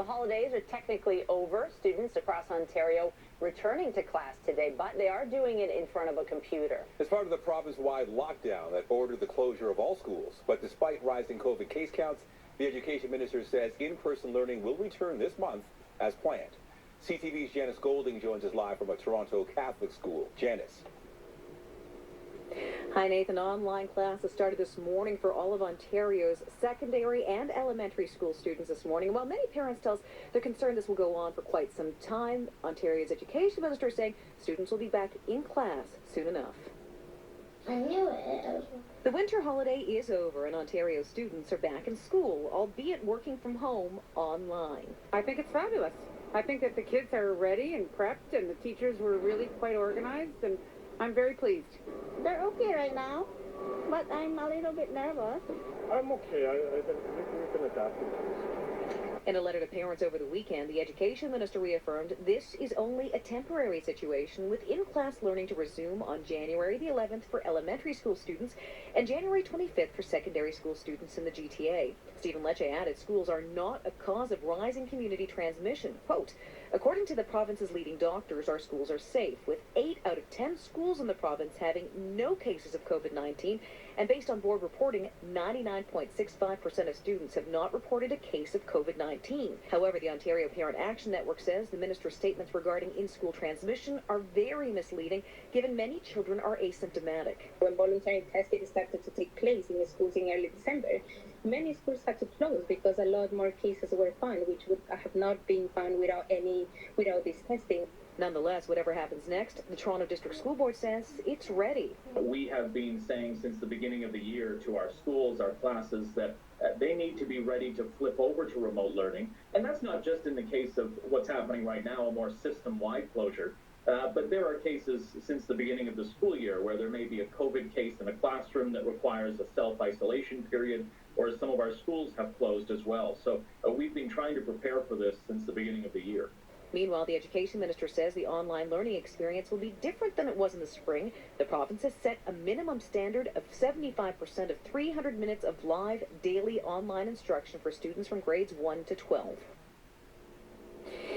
The holidays are technically over. Students across Ontario returning to class today, but they are doing it in front of a computer. As part of the province-wide lockdown that ordered the closure of all schools. But despite rising COVID case counts, the education minister says in-person learning will return this month as planned. CTV's Janice Golding joins us live from a Toronto Catholic school. Janice. Hi, Nathan. Online classes started this morning for all of Ontario's secondary and elementary school students this morning. While many parents tell us they're concerned this will go on for quite some time, Ontario's education minister is saying students will be back in class soon enough. I knew it. The winter holiday is over and Ontario students are back in school, albeit working from home online. I think it's fabulous. I think that the kids are ready and prepped and the teachers were really quite organized, and I'm very pleased. They're okay right now, but I'm a little bit nervous. I'm okay. We've been adapting to this. In a letter to parents over the weekend, the education minister reaffirmed this is only a temporary situation, with in-class learning to resume on January the 11th for elementary school students and January 25th for secondary school students in the GTA. Stephen Lecce added schools are not a cause of rising community transmission. Quote, according to the province's leading doctors, our schools are safe, with 8 out of 10 schools in the province having no cases of COVID-19, and based on board reporting, 99.65% of students have not reported a case of COVID-19. However, the Ontario Parent Action Network says the minister's statements regarding in-school transmission are very misleading, given many children are asymptomatic. When voluntary testing started to take place in the schools in early December, many schools had to close because a lot more cases were found, which would have not been found without this testing. Nonetheless, whatever happens next, the Toronto District School Board says it's ready. We have been saying since the beginning of the year to our schools, our classes, that they need to be ready to flip over to remote learning. And that's not just in the case of what's happening right now, a more system-wide closure. But there are cases since the beginning of the school year where there may be a COVID case in a classroom that requires a self-isolation period, or some of our schools have closed as well. So we've been trying to prepare for this since the beginning of the year. Meanwhile, the education minister says the online learning experience will be different than it was in the spring. The province has set a minimum standard of 75% of 300 minutes of live daily online instruction for students from grades 1 to 12.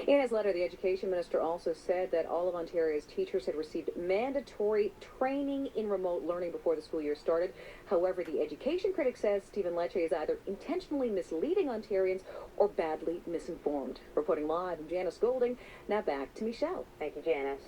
In his letter, the education minister also said that all of Ontario's teachers had received mandatory training in remote learning before the school year started. However, the education critic says Stephen Lecce is either intentionally misleading Ontarians or badly misinformed. Reporting live, I'm Janice Golding. Now back to Michelle. Thank you, Janice.